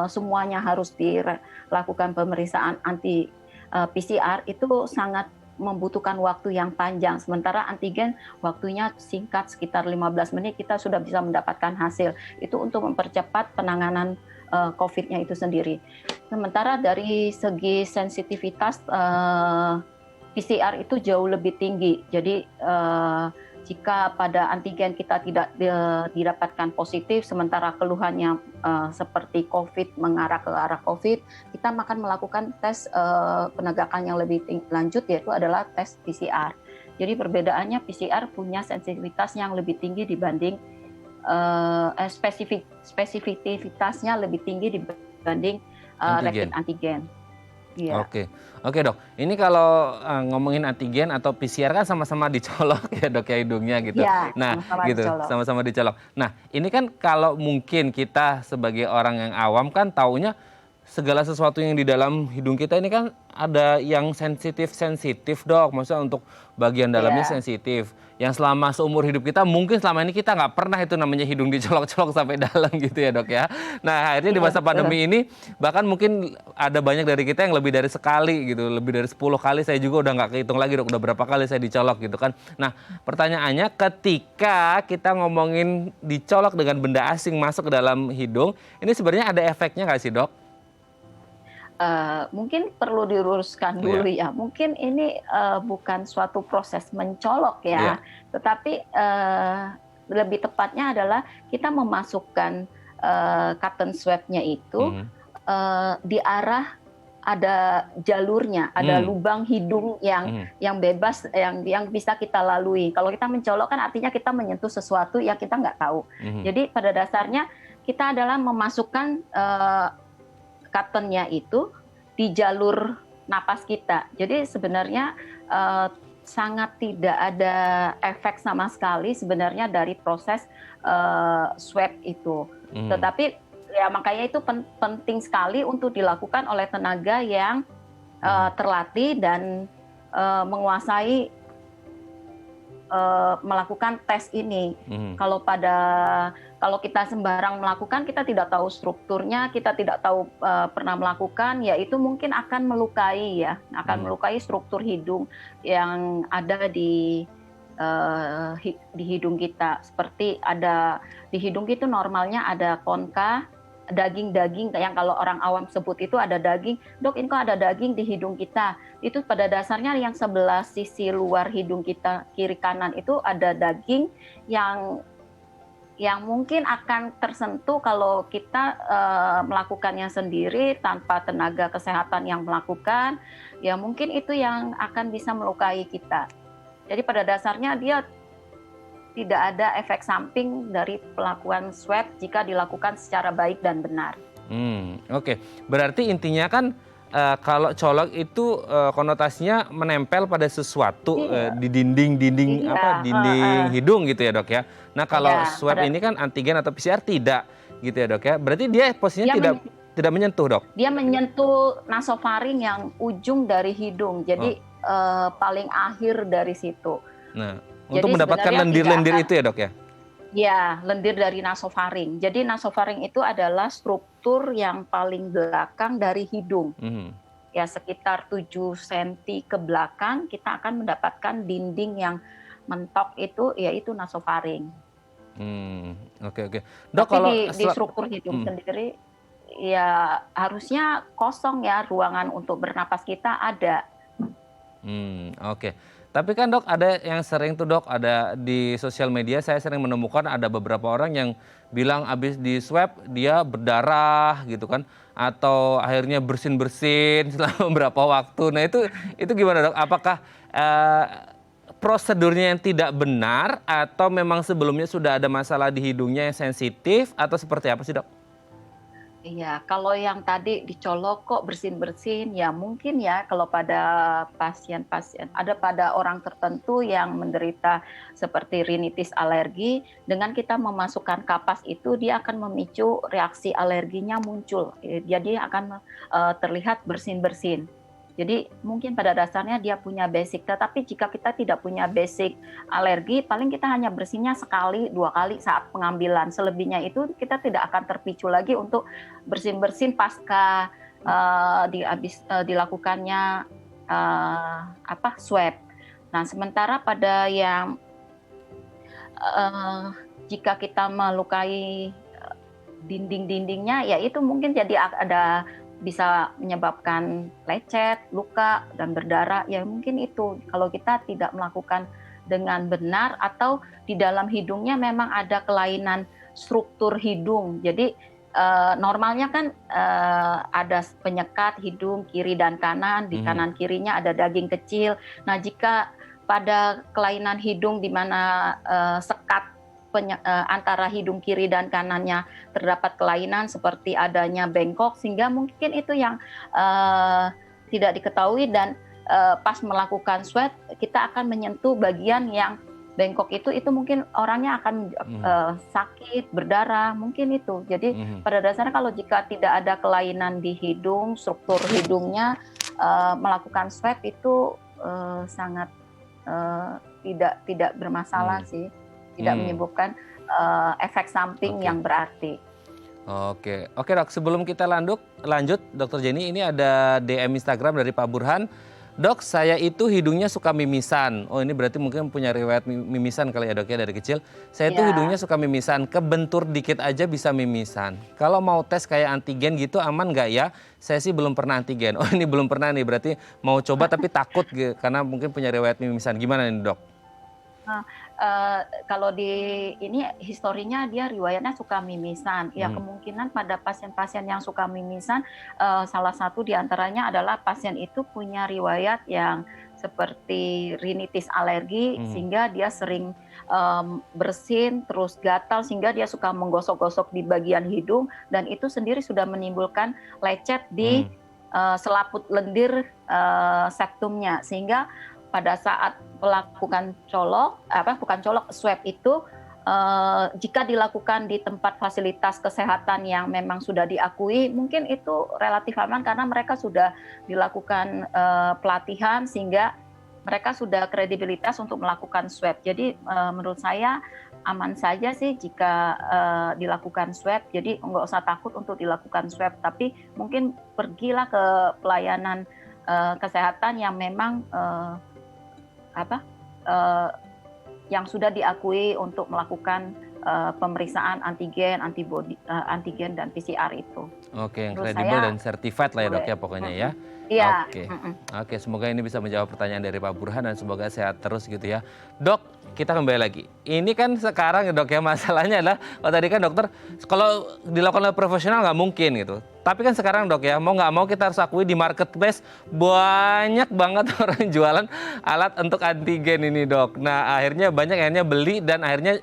semuanya harus dilakukan pemeriksaan anti PCR itu sangat membutuhkan waktu yang panjang. Sementara antigen waktunya singkat, sekitar 15 menit kita sudah bisa mendapatkan hasil. Itu untuk mempercepat penanganan COVID-nya itu sendiri. Sementara dari segi sensitivitas PCR itu jauh lebih tinggi. Jadi jika pada antigen kita tidak didapatkan positif, sementara keluhannya seperti COVID mengarah ke arah COVID, kita akan melakukan tes penegakan yang lebih lanjut, yaitu adalah tes PCR. Jadi perbedaannya PCR punya sensitivitas yang lebih tinggi dibanding spesifititasnya lebih tinggi dibanding rapid antigen. Iya. Oke dok. Ini kalau ngomongin antigen atau PCR kan sama-sama dicolok ya dok ya hidungnya gitu. Ya, nah sama-sama gitu, dicolok. sama-sama dicolok. Nah ini kan kalau mungkin kita sebagai orang yang awam kan taunya segala sesuatu yang di dalam hidung kita ini kan ada yang sensitif dok. Maksudnya untuk bagian dalamnya sensitif. Yang selama seumur hidup kita mungkin selama ini kita nggak pernah itu namanya hidung dicolok-colok sampai dalam gitu ya dok ya. Nah akhirnya di masa pandemi ini bahkan mungkin ada banyak dari kita yang lebih dari sekali gitu. Lebih dari 10 kali saya juga udah nggak kehitung lagi dok. Udah berapa kali saya dicolok gitu kan. Nah pertanyaannya ketika kita ngomongin dicolok dengan benda asing masuk ke dalam hidung. Ini sebenarnya ada efeknya nggak sih dok? Mungkin perlu diluruskan dulu ya. Mungkin ini bukan suatu proses mencolok ya, tetapi lebih tepatnya adalah kita memasukkan cotton swab-nya itu di arah ada jalurnya, ada lubang hidung yang bebas, yang bisa kita lalui. Kalau kita mencolok kan artinya kita menyentuh sesuatu yang kita nggak tahu. Jadi pada dasarnya kita adalah memasukkan cotton-nya itu di jalur napas kita. Jadi sebenarnya sangat tidak ada efek sama sekali sebenarnya dari proses swab itu. Tetapi ya makanya itu penting sekali untuk dilakukan oleh tenaga yang terlatih dan menguasai melakukan tes ini. Kalau kita sembarang melakukan, kita tidak tahu strukturnya, kita tidak tahu pernah melakukan, ya itu mungkin akan melukai ya, akan melukai struktur hidung yang ada di hidung kita. Seperti ada di hidung itu normalnya ada konka, daging-daging yang kalau orang awam sebut itu ada daging. Dok, ini kok ada daging di hidung kita? Itu pada dasarnya yang sebelah sisi luar hidung kita kiri kanan itu ada daging yang mungkin akan tersentuh kalau kita melakukannya sendiri tanpa tenaga kesehatan yang melakukan. Ya mungkin itu yang akan bisa melukai kita. Jadi pada dasarnya dia tidak ada efek samping dari pelakuan swab jika dilakukan secara baik dan benar. Oke. Berarti intinya kan kalau colok itu konotasinya menempel pada sesuatu di dinding hidung gitu ya dok ya. Nah kalau swab ini kan antigen atau PCR tidak gitu ya dok ya. Berarti dia posisinya tidak menyentuh dok? Dia menyentuh nasofaring yang ujung dari hidung. Jadi paling akhir dari situ. Nah. Untuk mendapatkan lendir-lendir itu ya dok ya? Ya, lendir dari nasofaring. Jadi nasofaring itu adalah struktur yang paling belakang dari hidung. Ya sekitar 7 cm ke belakang kita akan mendapatkan dinding yang mentok itu, yaitu nasofaring. Oke. Dok, tapi di struktur hidung sendiri ya harusnya kosong ya, ruangan untuk bernapas kita ada. Oke. Tapi kan dok ada yang sering tuh dok, ada di sosial media saya sering menemukan ada beberapa orang yang bilang abis di swab dia berdarah gitu kan. Atau akhirnya bersin-bersin selama beberapa waktu. Nah itu gimana dok? Apakah prosedurnya yang tidak benar atau memang sebelumnya sudah ada masalah di hidungnya yang sensitif atau seperti apa sih dok? Iya, kalau yang tadi dicolok kok bersin-bersin, ya mungkin ya kalau pada pasien-pasien, ada pada orang tertentu yang menderita seperti rinitis alergi, dengan kita memasukkan kapas itu dia akan memicu reaksi alerginya muncul, jadi akan terlihat bersin-bersin. Jadi mungkin pada dasarnya dia punya basic, tetapi jika kita tidak punya basic alergi, paling kita hanya bersinnya sekali, 2 kali saat pengambilan. Selebihnya itu kita tidak akan terpicu lagi untuk bersin-bersin pasca dilakukannya swab. Nah, sementara pada yang jika kita melukai dinding-dindingnya, ya itu mungkin jadi ada bisa menyebabkan lecet, luka, dan berdarah. Ya mungkin itu kalau kita tidak melakukan dengan benar atau di dalam hidungnya memang ada kelainan struktur hidung. Jadi normalnya kan ada penyekat hidung kiri dan kanan, di kanan kirinya ada daging kecil. Nah, jika pada kelainan hidung di mana sekat antara hidung kiri dan kanannya terdapat kelainan seperti adanya bengkok, sehingga mungkin itu yang tidak diketahui dan pas melakukan swab kita akan menyentuh bagian yang bengkok itu mungkin orangnya akan sakit, berdarah, mungkin itu. Jadi pada dasarnya kalau jika tidak ada kelainan di hidung, struktur hidungnya, melakukan swab itu sangat tidak bermasalah sih. Tidak menyebabkan efek samping yang berarti. Oke, Dok. Sebelum kita lanjut, Dokter Jenny, ini ada DM Instagram dari Pak Burhan. Dok, saya itu hidungnya suka mimisan. Oh, ini berarti mungkin punya riwayat mimisan kali ya, Dok, ya, dari kecil. Saya itu hidungnya suka mimisan, kebentur dikit aja bisa mimisan. Kalau mau tes kayak antigen gitu aman nggak ya? Saya sih belum pernah antigen. Oh, ini belum pernah nih, berarti mau coba tapi takut karena mungkin punya riwayat mimisan. Gimana nih, Dok? Kalau di ini historinya dia riwayatnya suka mimisan. Ya kemungkinan pada pasien-pasien yang suka mimisan, salah satu diantaranya adalah pasien itu punya riwayat yang seperti rinitis alergi, sehingga dia sering bersin terus gatal sehingga dia suka menggosok-gosok di bagian hidung, dan itu sendiri sudah menimbulkan lecet di selaput lendir septumnya, sehingga pada saat melakukan swab itu, jika dilakukan di tempat fasilitas kesehatan yang memang sudah diakui, mungkin itu relatif aman karena mereka sudah dilakukan pelatihan sehingga mereka sudah kredibilitas untuk melakukan swab. Jadi menurut saya aman saja sih jika dilakukan swab. Jadi nggak usah takut untuk dilakukan swab, tapi mungkin pergilah ke pelayanan kesehatan yang memang yang sudah diakui untuk melakukan pemeriksaan antigen, antigen dan PCR itu. Oke, kredibel dan certified lah ya, Dok, ya pokoknya ya. Iya. Oke, semoga ini bisa menjawab pertanyaan dari Pak Burhan dan semoga sehat terus gitu ya. Dok, kita kembali lagi. Ini kan sekarang ya, Dok, ya, masalahnya adalah tadi kan dokter kalau dilakukan oleh profesional nggak mungkin gitu. Tapi kan sekarang, Dok, ya, mau nggak mau kita harus akui di marketplace banyak banget orang jualan alat untuk antigen ini, Dok. Nah, akhirnya banyak beli dan akhirnya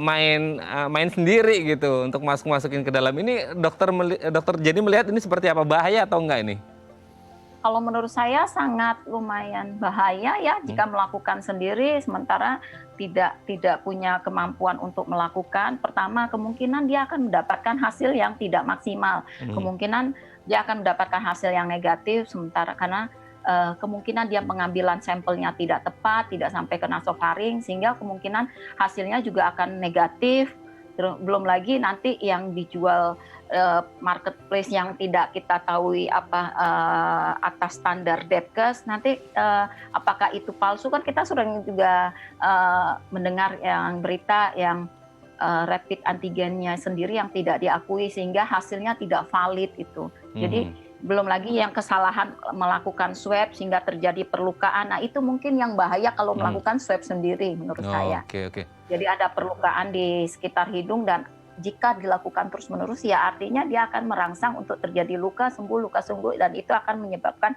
main sendiri gitu untuk masukin ke dalam. Ini dokter Jenny melihat ini seperti apa, bahaya atau enggak ini? Kalau menurut saya sangat lumayan bahaya ya jika melakukan sendiri sementara tidak punya kemampuan untuk melakukan. Pertama, kemungkinan dia akan mendapatkan hasil yang tidak maksimal. Kemungkinan dia akan mendapatkan hasil yang negatif sementara karena kemungkinan dia pengambilan sampelnya tidak tepat, tidak sampai ke nasofaring, sehingga kemungkinan hasilnya juga akan negatif. Belum lagi nanti yang dijual marketplace yang tidak kita tahu atas standar Depkes, nanti apakah itu palsu, kan kita sering juga mendengar yang berita yang rapid antigennya sendiri yang tidak diakui sehingga hasilnya tidak valid itu. Jadi belum lagi yang kesalahan melakukan swab sehingga terjadi perlukaan. Nah, itu mungkin yang bahaya kalau melakukan swab sendiri menurut saya. Oke. Jadi ada perlukaan di sekitar hidung dan jika dilakukan terus-menerus ya artinya dia akan merangsang untuk terjadi luka sembuh dan itu akan menyebabkan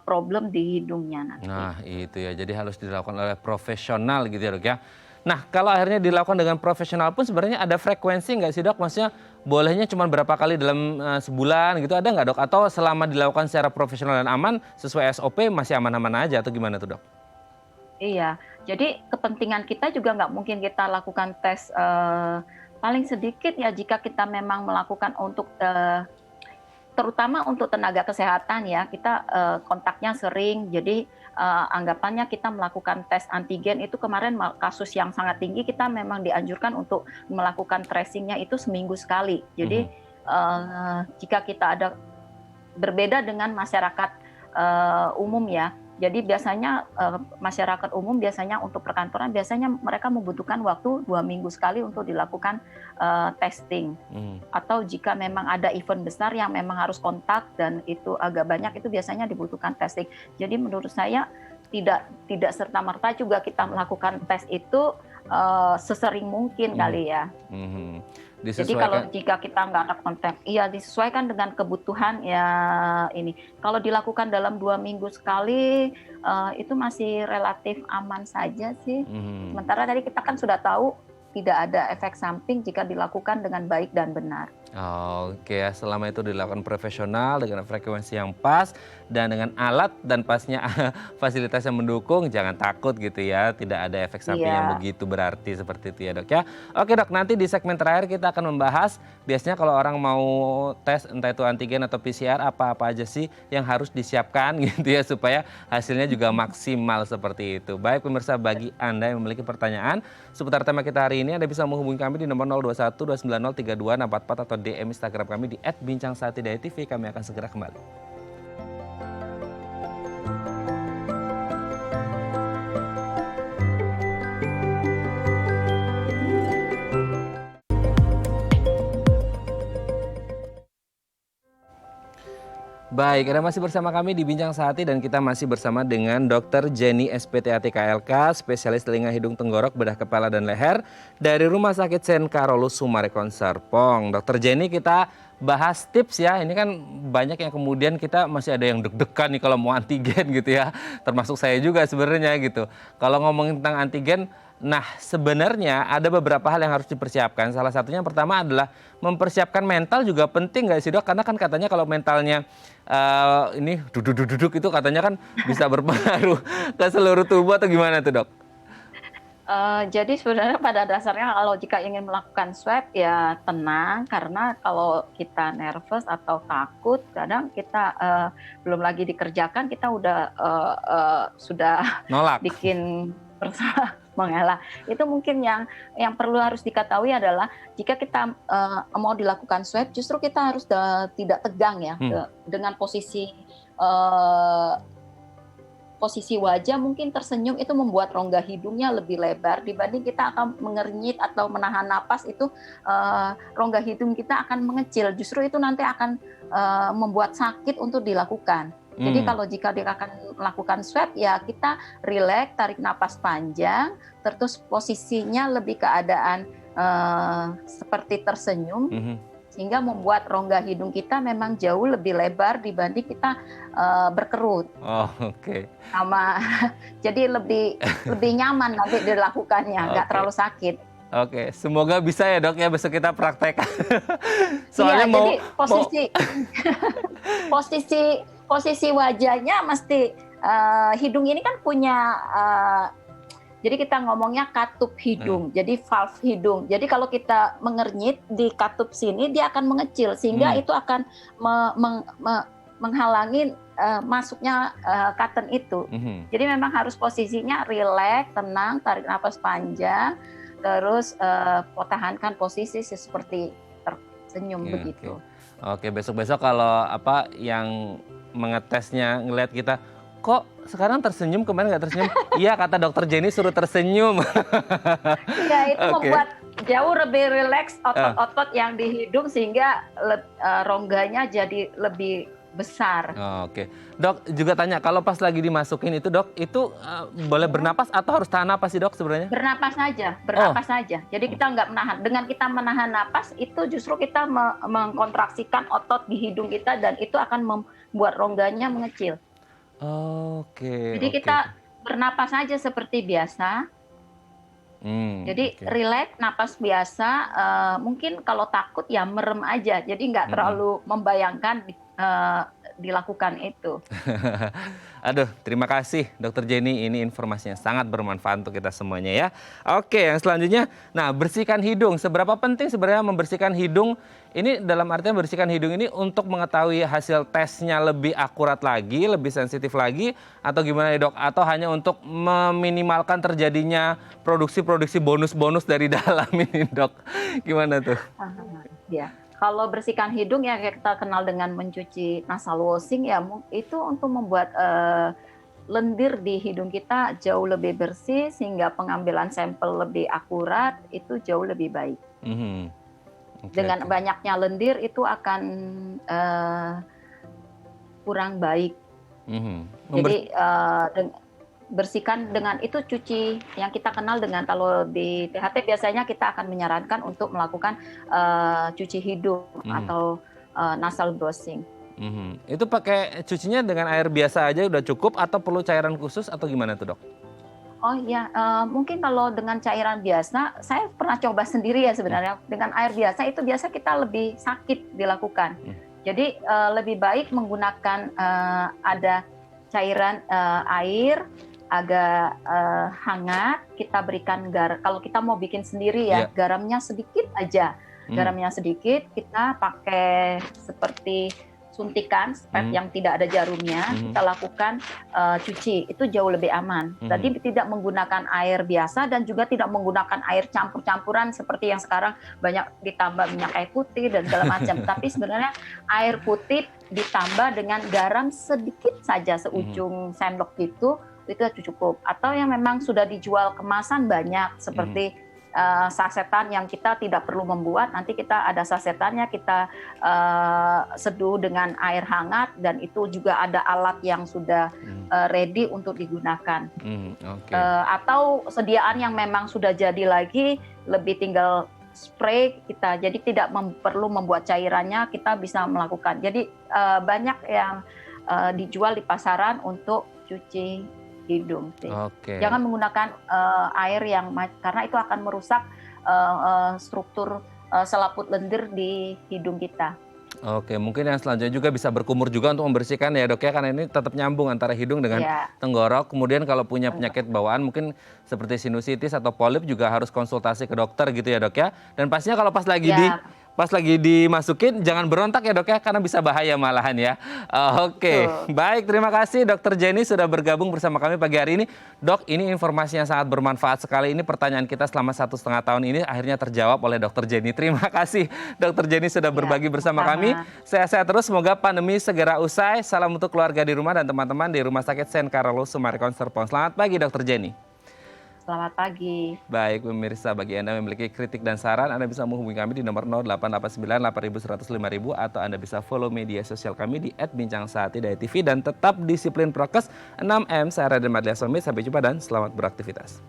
problem di hidungnya nanti. Nah, itu ya. Jadi harus dilakukan oleh profesional gitu ya, Dok, ya. Nah, kalau akhirnya dilakukan dengan profesional pun sebenarnya ada frekuensi nggak sih, Dok? Maksudnya bolehnya cuma berapa kali dalam sebulan gitu, ada nggak, Dok? Atau selama dilakukan secara profesional dan aman sesuai SOP masih aman-aman aja atau gimana tuh, Dok? Iya, jadi kepentingan kita juga nggak mungkin kita lakukan tes paling sedikit ya jika kita memang melakukan untuk terutama untuk tenaga kesehatan ya, kita kontaknya sering, jadi anggapannya kita melakukan tes antigen itu kemarin kasus yang sangat tinggi, kita memang dianjurkan untuk melakukan tracingnya itu seminggu sekali. Jadi jika kita ada berbeda dengan masyarakat umum ya. Jadi biasanya masyarakat umum biasanya untuk perkantoran biasanya mereka membutuhkan waktu 2 minggu sekali untuk dilakukan testing. Atau jika memang ada event besar yang memang harus kontak dan itu agak banyak, itu biasanya dibutuhkan testing. Jadi menurut saya tidak serta-merta juga kita melakukan tes itu sesering mungkin kali ya. Jadi kalau jika kita nggak ada kontak, iya disesuaikan dengan kebutuhan ya ini. Kalau dilakukan dalam 2 minggu sekali, itu masih relatif aman saja sih. Sementara tadi kita kan sudah tahu tidak ada efek samping jika dilakukan dengan baik dan benar. Oke, selama itu dilakukan profesional dengan frekuensi yang pas dan dengan alat dan pasnya fasilitas yang mendukung, jangan takut gitu ya, tidak ada efek samping yang begitu berarti seperti itu ya dok ya. Oke dok, nanti di segmen terakhir kita akan membahas biasanya kalau orang mau tes entah itu antigen atau PCR apa-apa aja sih yang harus disiapkan gitu ya supaya hasilnya juga maksimal seperti itu. Baik pemirsa, bagi Anda yang memiliki pertanyaan seputar tema kita hari ini, Anda bisa menghubungi kami di nomor 021 290 3244 atau DM Instagram kami di @bincangsaati.tv. Kami akan segera kembali. Baik, Anda masih bersama kami di Bincang Sehati dan kita masih bersama dengan Dr. Jenny SPTAT KLK, spesialis telinga hidung tenggorok bedah kepala dan leher dari Rumah Sakit Sen Karolus Summarecon Serpong. Dr. Jenny, kita bahas tips ya. Ini kan banyak yang kemudian kita masih ada yang deg-degan nih kalau mau antigen gitu ya. Termasuk saya juga sebenarnya gitu. Kalau ngomongin tentang antigen, nah sebenarnya ada beberapa hal yang harus dipersiapkan. Salah satunya yang pertama adalah mempersiapkan mental juga penting nggak sih dok? Karena kan katanya kalau mentalnya ini duduk-duduk itu katanya kan bisa berpengaruh ke seluruh tubuh atau gimana tuh dok? Jadi sebenarnya pada dasarnya kalau jika ingin melakukan swab ya tenang, karena kalau kita nervous atau takut kadang kita belum lagi dikerjakan kita udah sudah nolak, bikin mengalah. Itu mungkin yang perlu harus diketahui adalah jika kita mau dilakukan swab justru kita harus tidak tegang ya dengan posisi wajah mungkin tersenyum itu membuat rongga hidungnya lebih lebar dibanding kita akan mengernyit atau menahan napas itu rongga hidung kita akan mengecil. Justru itu nanti akan membuat sakit untuk dilakukan. Jadi kalau jika dia akan melakukan swab ya kita rileks, tarik napas panjang, terus posisinya lebih keadaan seperti tersenyum. Sehingga membuat rongga hidung kita memang jauh lebih lebar dibanding kita berkerut. Oh, oke. Sama, jadi lebih nyaman nanti dilakukannya, nggak terlalu sakit. Oke, semoga bisa ya dok ya besok kita praktek. Soalnya jadi posisi wajahnya mesti hidung ini kan punya. Jadi kita ngomongnya katup hidung, jadi valve hidung. Jadi kalau kita mengernyit di katup sini, dia akan mengecil, sehingga itu akan menghalangi masuknya cotton itu. Jadi memang harus posisinya rileks, tenang, tarik nafas panjang, terus pertahankan posisi seperti tersenyum begitu. Oke, besok-besok kalau yang mengetesnya ngelihat kita, kok sekarang tersenyum, kemarin nggak tersenyum? Iya, kata dokter Jenny suruh tersenyum. Iya, itu membuat jauh lebih rileks otot-otot yang di hidung sehingga rongganya jadi lebih besar. Oke, dok juga tanya kalau pas lagi dimasukin itu dok, itu boleh bernapas atau harus tahan napas sih dok sebenarnya? Bernapas saja. Jadi kita nggak menahan. Dengan kita menahan napas itu justru kita mengkontraksikan otot di hidung kita dan itu akan membuat rongganya mengecil. Oke. Jadi kita bernapas saja seperti biasa. Jadi rileks, napas biasa. Mungkin kalau takut ya merem aja. Jadi nggak terlalu membayangkan dilakukan itu. Aduh, terima kasih Dokter Jenny. Ini informasinya sangat bermanfaat untuk kita semuanya ya. Oke, yang selanjutnya, nah bersihkan hidung. Seberapa penting sebenarnya membersihkan hidung? Ini dalam artian bersihkan hidung ini untuk mengetahui hasil tesnya lebih akurat lagi, lebih sensitif lagi, atau gimana ya dok? Atau hanya untuk meminimalkan terjadinya produksi bonus-bonus dari dalam ini dok? Gimana tuh? Ya. Kalau bersihkan hidung ya kita kenal dengan mencuci nasal washing ya, itu untuk membuat lendir di hidung kita jauh lebih bersih sehingga pengambilan sampel lebih akurat, itu jauh lebih baik. Dengan banyaknya lendir itu akan kurang baik. Jadi bersihkan dengan itu, cuci yang kita kenal dengan, kalau di THT biasanya kita akan menyarankan untuk melakukan cuci hidung atau nasal brushing. Itu pakai cucinya dengan air biasa aja udah cukup atau perlu cairan khusus atau gimana tuh, Dok? Oh ya, mungkin kalau dengan cairan biasa, saya pernah coba sendiri ya sebenarnya. Dengan air biasa itu biasa kita lebih sakit dilakukan. Jadi lebih baik menggunakan ada cairan air agak hangat, kita berikan kalau kita mau bikin sendiri ya, garamnya sedikit aja. Garamnya sedikit, kita pakai seperti suntikan yang tidak ada jarumnya, kita lakukan cuci, itu jauh lebih aman. Jadi tidak menggunakan air biasa dan juga tidak menggunakan air campur-campuran seperti yang sekarang banyak ditambah minyak kayu putih dan segala macam. Tapi sebenarnya air putih ditambah dengan garam sedikit saja, seujung sendok gitu, itu cukup. Atau yang memang sudah dijual kemasan banyak seperti sasetan yang kita tidak perlu membuat, nanti kita ada sasetannya, kita seduh dengan air hangat dan itu juga ada alat yang sudah ready untuk digunakan. Atau sediaan yang memang sudah jadi lagi, lebih tinggal spray kita, jadi tidak perlu membuat cairannya, kita bisa melakukan. Jadi banyak yang dijual di pasaran untuk cuci hidung. Jangan menggunakan air yang, karena itu akan merusak struktur selaput lendir di hidung kita. Mungkin yang selanjutnya juga bisa berkumur juga untuk membersihkan ya, Dok ya, karena ini tetap nyambung antara hidung dengan tenggorok. Kemudian kalau punya penyakit bawaan mungkin seperti sinusitis atau polip juga harus konsultasi ke dokter gitu ya, Dok ya. Dan pastinya kalau pas lagi dimasukin jangan berontak ya, Dok ya, karena bisa bahaya malahan ya. Baik, terima kasih Dokter Jenny sudah bergabung bersama kami pagi hari ini. Dok, ini informasi yang sangat bermanfaat sekali. Ini pertanyaan kita selama 1,5 tahun ini akhirnya terjawab oleh Dokter Jenny. Terima kasih Dokter Jenny sudah berbagi bersama kami. Sehat-sehat terus, semoga pandemi segera usai. Salam untuk keluarga di rumah dan teman-teman di Rumah Sakit Sen Carlos Sumarekon Serpong. Selamat pagi Dokter Jenny. Selamat pagi. Baik pemirsa, bagi Anda yang memiliki kritik dan saran, Anda bisa menghubungi kami di nomor 0889 8100 5000 atau Anda bisa follow media sosial kami di @bincangsaati.tv dan tetap disiplin prokes 6M. Saya Raden Madlia Somit, sampai jumpa dan selamat beraktivitas.